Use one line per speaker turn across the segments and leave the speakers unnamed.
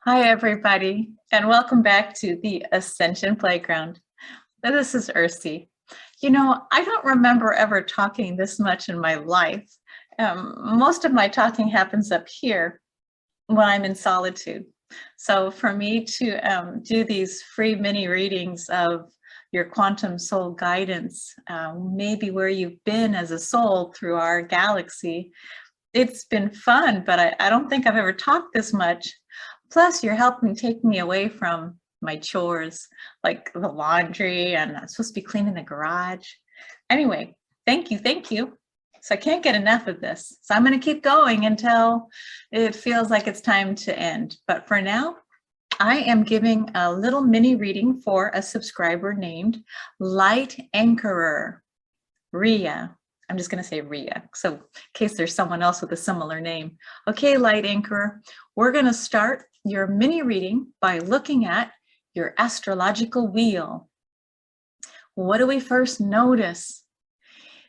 Hi, everybody, and welcome back to the Ascension Playground. This is Ursie. You know, I don't remember ever talking this much in my life. Most of my talking happens up here when I'm in solitude. So for me to do these free mini readings of your quantum soul guidance, maybe where you've been as a soul through our galaxy, it's been fun, but I don't think I've ever talked this much. Plus, you're helping take me away from my chores, like the laundry, and I'm supposed to be cleaning the garage. Anyway, thank you, thank you. So I can't get enough of this. So I'm going to keep going until it feels like it's time to end. But for now, I am giving a little mini reading for a subscriber named Light Anchorer, Rhea. I'm just going to say Rhea, so in case there's someone else with a similar name. Okay, Light Anchorer, we're going to start your mini reading by looking at your astrological wheel. What do we first notice?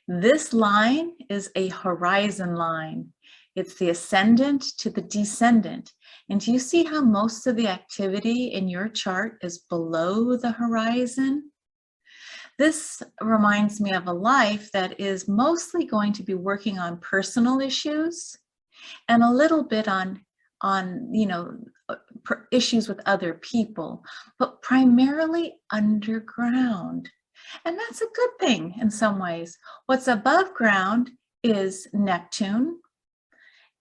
This line is a horizon line. It's the ascendant to the descendant. And do you see how most of the activity in your chart is below the horizon? This reminds me of a life that is mostly going to be working on personal issues and a little bit on issues with other people, but primarily underground. And that's a good thing in some ways. What's above ground is Neptune,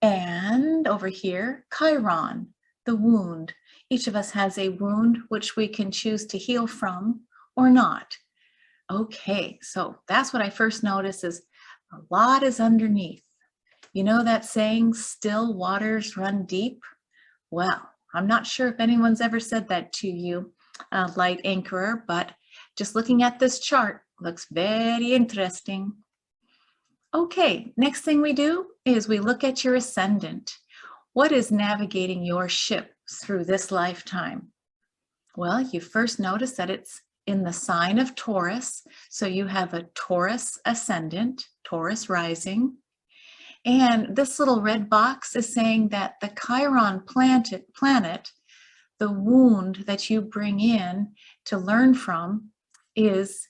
and over here, Chiron, the wound. Each of us has a wound which we can choose to heal from or not. Okay, so that's what I first noticed is a lot is underneath. You know that saying, still waters run deep? Well, I'm not sure if anyone's ever said that to you, Light Anchorer, but just looking at this chart looks very interesting. Okay, next thing we do is we look at your ascendant. What is navigating your ship through this lifetime? Well, you first notice that it's in the sign of Taurus. So you have a Taurus ascendant, Taurus rising. And this little red box is saying that the Chiron planet, the wound that you bring in to learn from is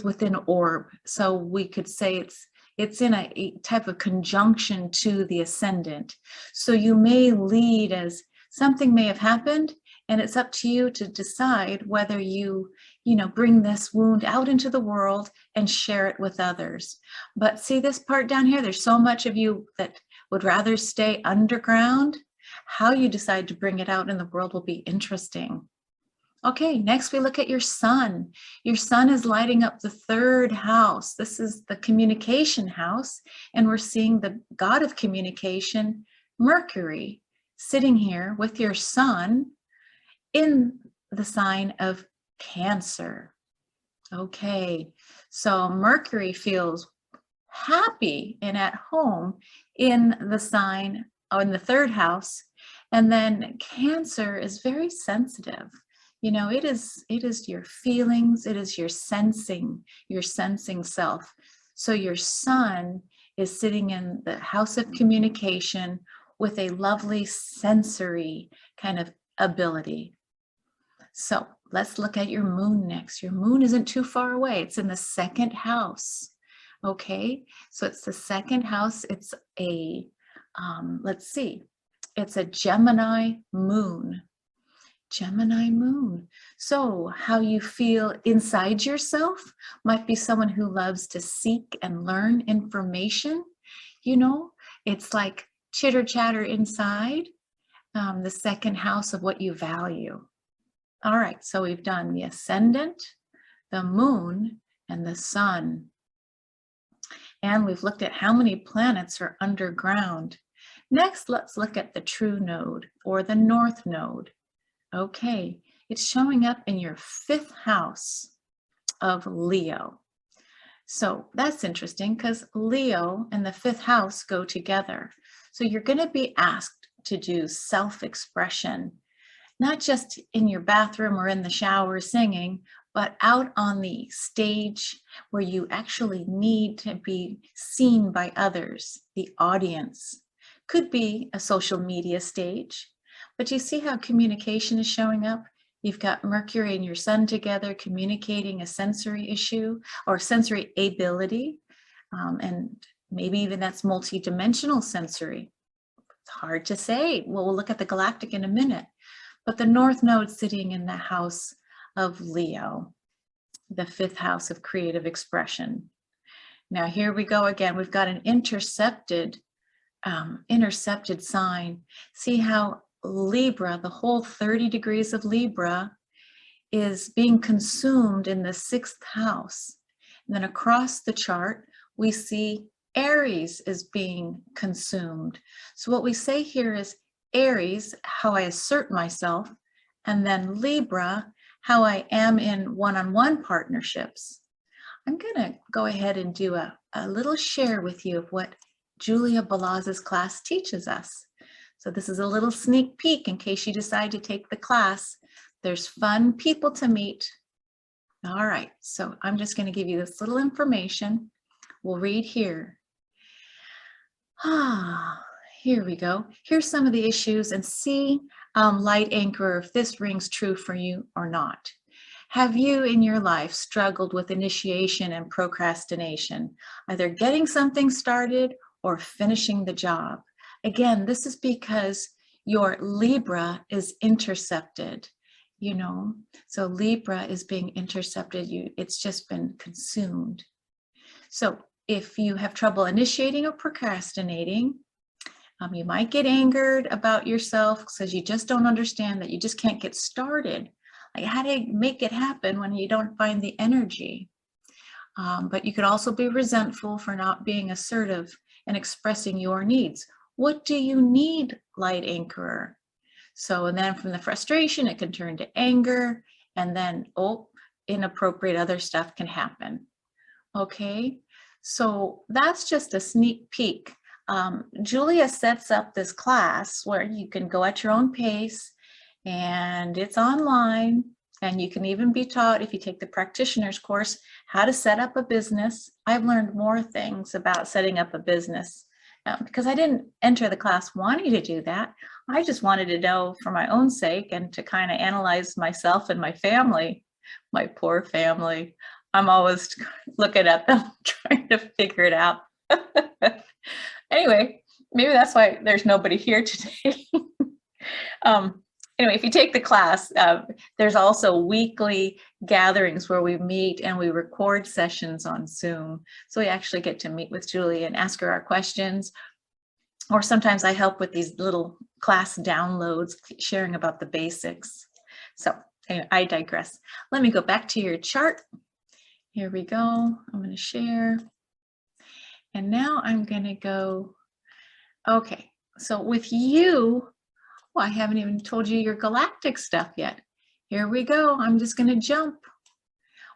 within orb. So we could say it's in a type of conjunction to the ascendant. So you may lead as something may have happened, and it's up to you to decide whether you bring this wound out into the world and share it with others. But see this part down here? There's so much of you that would rather stay underground. How you decide to bring it out in the world will be interesting. Okay, next we look at your sun. Your sun is lighting up the third house. This is the communication house, and we're seeing the god of communication, Mercury, sitting here with your sun in the sign of Cancer. Okay, so Mercury feels happy and at home in the sign, in the third house, and then Cancer is very sensitive. You know, it is your feelings, it is your sensing self. So your sun is sitting in the house of communication with a lovely sensory kind of ability. So let's look at your moon next. Your moon isn't too far away. It's in the second house. Okay, so it's the second house. It's a, let's see, it's a Gemini moon. Gemini moon. So how you feel inside yourself might be someone who loves to seek and learn information. You know, it's like chitter chatter inside, the second house of what you value. All right, so we've done the ascendant, the moon, and the sun. And we've looked at how many planets are underground. Next, let's look at the true node or the north node. Okay, it's showing up in your fifth house of Leo. So that's interesting because Leo and the fifth house go together. So you're going to be asked to do self-expression, not just in your bathroom or in the shower singing, but out on the stage where you actually need to be seen by others, the audience. Could be a social media stage, but you see how communication is showing up? You've got Mercury and your Sun together communicating a sensory issue or sensory ability, and maybe even that's multidimensional sensory. It's hard to say. Well, we'll look at the galactic in a minute, but the North Node sitting in the house of Leo, the 5th house of creative expression. Now here we go again. We've got an intercepted sign. See how Libra, the whole 30 degrees of Libra, is being consumed in the 6th house. And then across the chart, we see Aries is being consumed. So what we say here is Aries, how I assert myself, and then Libra, how I am in one-on-one partnerships. I'm going to go ahead and do a little share with you of what Julia Balaz's class teaches us. So this is a little sneak peek in case you decide to take the class. There's fun people to meet. All right, so I'm just going to give you this little information. We'll read here. Here we go. Here's some of the issues, and see, light anchor, if this rings true for you or not. Have you in your life struggled with initiation and procrastination, either getting something started or finishing the job? Again, this is because your Libra is intercepted, you know, so Libra is being intercepted. It's just been consumed. So if you have trouble initiating or procrastinating, you might get angered about yourself because you just don't understand that you just can't get started. Like, how do you make it happen when you don't find the energy? But you could also be resentful for not being assertive and expressing your needs. What do you need, light anchorer? So, and then from the frustration, it can turn to anger, and then, inappropriate other stuff can happen. Okay, so that's just a sneak peek. Julia sets up this class where you can go at your own pace, and it's online, and you can even be taught, if you take the practitioner's course, how to set up a business. I've learned more things about setting up a business because I didn't enter the class wanting to do that. I just wanted to know for my own sake and to kind of analyze myself and my family, my poor family. I'm always looking at them, trying to figure it out. Anyway, maybe that's why there's nobody here today. Anyway, if you take the class, there's also weekly gatherings where we meet and we record sessions on Zoom. So we actually get to meet with Julie and ask her our questions. Or sometimes I help with these little class downloads, sharing about the basics. So anyway, I digress. Let me go back to your chart. Here we go. I'm going to share. And now I'm going to go. Okay, so with you, I haven't even told you your galactic stuff yet. Here we go. I'm just going to jump.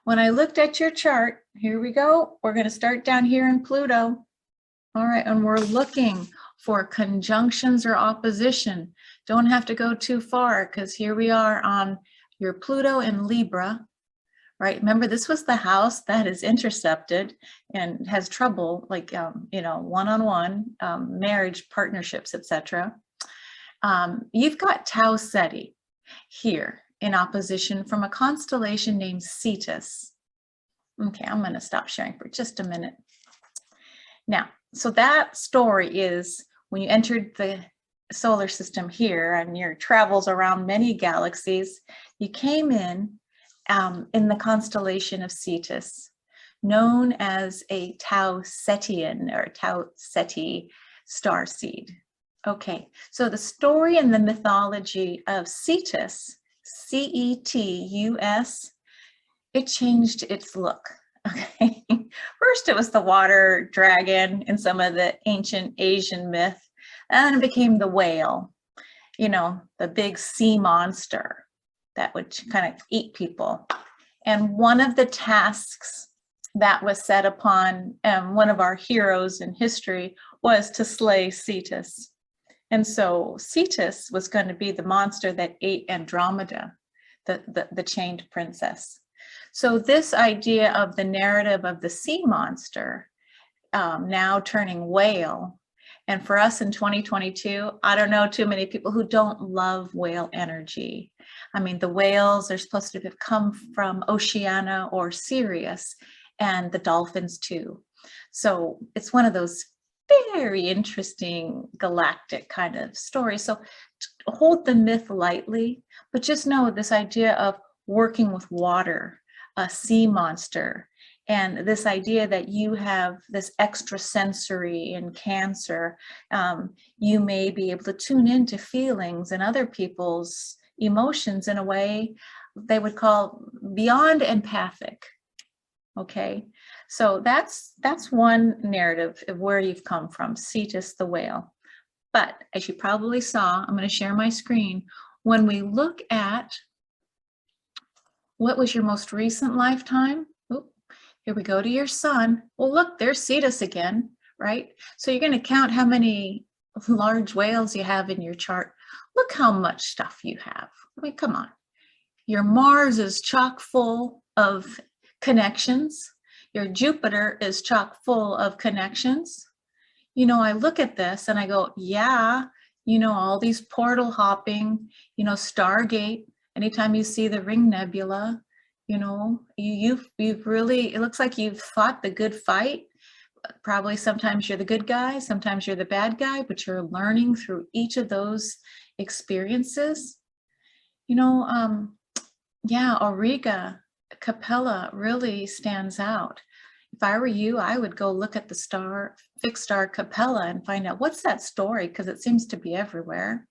When I looked at your chart, here we go. We're going to start down here in Pluto. All right, and we're looking for conjunctions or opposition. Don't have to go too far because here we are on your Pluto in Libra. Right, remember this was the house that is intercepted and has trouble, like one-on-one marriage, partnerships, etc. You've got Tau Ceti here in opposition from a constellation named Cetus. Okay, I'm going to stop sharing for just a minute. Now, so that story is when you entered the solar system here and your travels around many galaxies, you came in the constellation of Cetus, known as a Tau Cetian or Tau Ceti starseed. Okay, so the story and the mythology of Cetus, Cetus, it changed its look. Okay, first it was the water dragon in some of the ancient Asian myth, and it became the whale, the big sea monster that would kind of eat people. And one of the tasks that was set upon one of our heroes in history was to slay Cetus. And so Cetus was going to be the monster that ate Andromeda, the chained princess. So this idea of the narrative of the sea monster now turning whale, and for us in 2022, I don't know too many people who don't love whale energy. I mean, the whales are supposed to have come from Oceania or Sirius, and the dolphins too. So it's one of those very interesting galactic kind of stories. So hold the myth lightly, but just know this idea of working with water, a sea monster, and this idea that you have this extra sensory in Cancer. You may be able to tune into feelings and other people's emotions in a way they would call beyond empathic. Okay, so that's one narrative of where you've come from, Cetus the whale. But as you probably saw, I'm going to share my screen. When we look at what was your most recent lifetime, here we go to your sun. Well, look, there's Cetus again, right? So you're going to count how many large whales you have in your chart. Look how much stuff you have. I mean, come on. Your Mars is chock full of connections. Your Jupiter is chock full of connections. You know, I look at this and I go, yeah, you know, all these portal hopping, you know, Stargate, anytime you see the Ring Nebula, you know, you've really, it looks like you've fought the good fight. Probably sometimes you're the good guy, sometimes you're the bad guy, but you're learning through each of those experiences. You know, yeah, Auriga Capella really stands out. If I were you, I would go look at the fixed star Capella and find out what's that story, because it seems to be everywhere.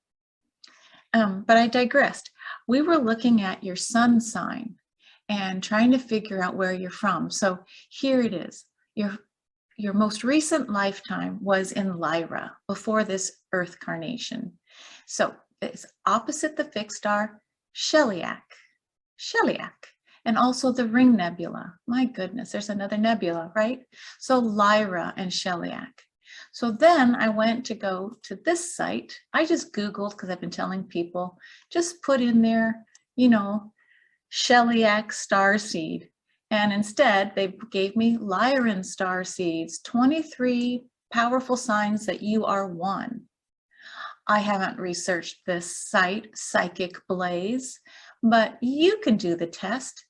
But I digressed. We were looking at your sun sign and trying to figure out where you're from. So here it is. Your most recent lifetime was in Lyra before this Earth carnation. So it's opposite the fixed star Sheliak, and also the Ring Nebula. My goodness, there's another nebula, right? So Lyra and Sheliak. So then I went to go to this site. I just Googled, because I've been telling people, just put in there, you know, Sheliak starseed. And instead, they gave me Lyran starseeds, 23 powerful signs that you are one. I haven't researched this site, Psychic Blaze, but you can do the test.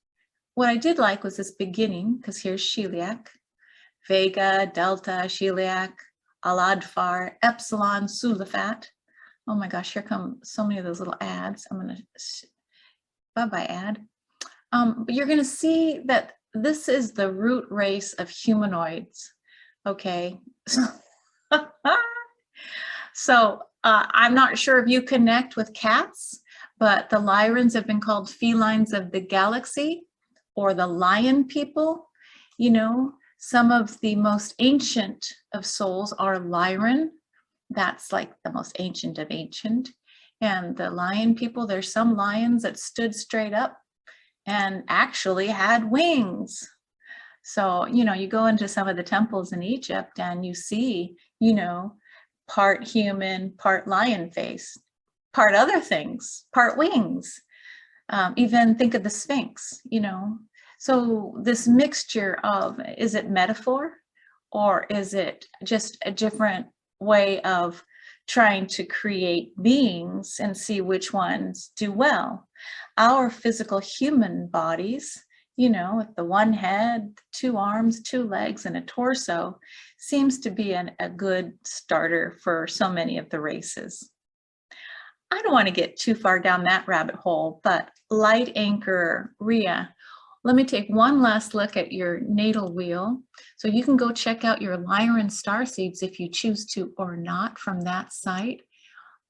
What I did like was this beginning, because here's Sheliak, Vega, Delta, Sheliak, Aladfar, Epsilon, Sulafat. Oh my gosh, here come so many of those little ads. I'm going to, bye-bye ad. But you're going to see that this is the root race of humanoids, okay? So I'm not sure if you connect with cats, but the Lyrans have been called felines of the galaxy, or the lion people. You know, some of the most ancient of souls are Lyran. That's like the most ancient of ancient. And the lion people, there's some lions that stood straight up and actually had wings. So, you know, you go into some of the temples in Egypt and you see, you know, part human, part lion face, part other things, part wings. Even think of the Sphinx, you know. So this mixture of, is it metaphor, or is it just a different way of trying to create beings and see which ones do well? Our physical human bodies, you know, with the one head, 2 arms, 2 legs, and a torso, seems to be a good starter for so many of the races. I don't want to get too far down that rabbit hole, but light anchor Rhea, let me take one last look at your natal wheel. So you can go check out your Lyran starseeds if you choose to or not from that site.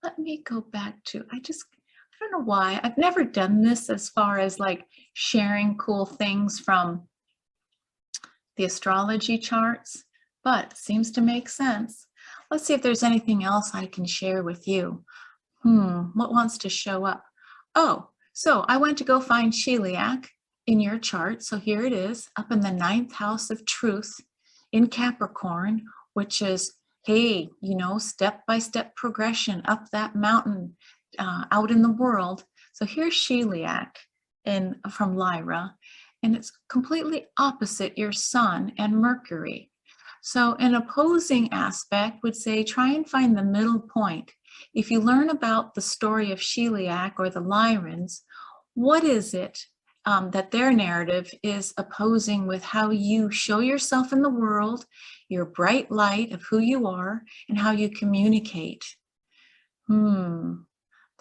Let me go back to, I don't know why. I've never done this as far as like sharing cool things from the astrology charts, but it seems to make sense. Let's see if there's anything else I can share with you. What wants to show up? Oh, so I went to go find Sheliak in your chart. So here it is, up in the 9th house of truth in Capricorn, which is, hey, you know, step-by-step progression up that mountain out in the world. So here's Sheliak from Lyra. and it's completely opposite your sun and Mercury. So an opposing aspect would say, try and find the middle point. If you learn about the story of Sheliak or the Lyrans, what is it that their narrative is opposing with how you show yourself in the world, your bright light of who you are, and how you communicate? The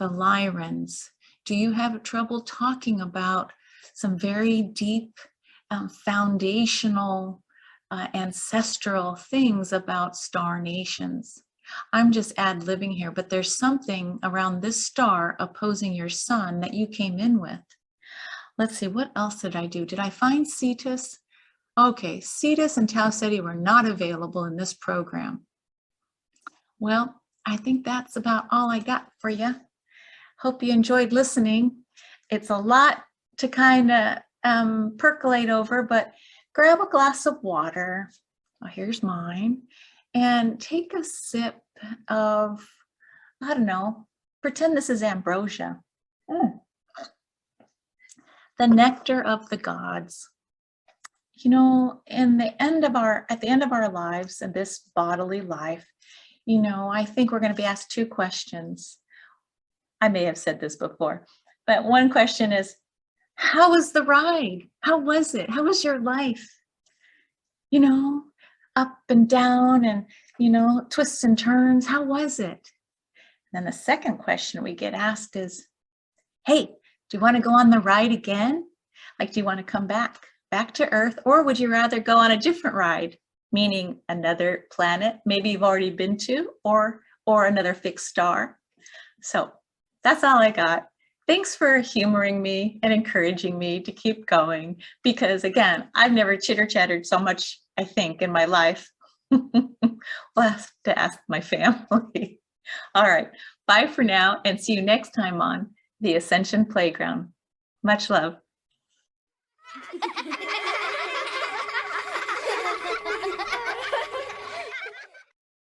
Lyrans. Do you have trouble talking about some very deep, foundational, ancestral things about star nations? I'm just ad-libbing here, but there's something around this star opposing your sun that you came in with. Let's see, what else did I do? Did I find Cetus? Okay, Cetus and Tau Ceti were not available in this program. Well, I think that's about all I got for you. Hope you enjoyed listening. It's a lot to kind of percolate over, but grab a glass of water. Oh, here's mine. And take a sip of, I don't know, pretend this is ambrosia. The nectar of the gods. You know, at the end of our lives, in this bodily life, you know, I think we're going to be asked two questions. I may have said this before, but one question is, how was the ride? How was it? How was your life? You know, up and down and, you know, twists and turns. How was it? And then the second question we get asked is, hey, do you want to go on the ride again? Like, do you want to come back to Earth, or would you rather go on a different ride, meaning another planet, maybe you've already been to, or another fixed star? So that's all I got. Thanks for humoring me and encouraging me to keep going, because again, I've never chitter-chattered so much, I think, in my life. We'll have to ask my family. All right, bye for now, and see you next time on the Ascension Playground. Much love.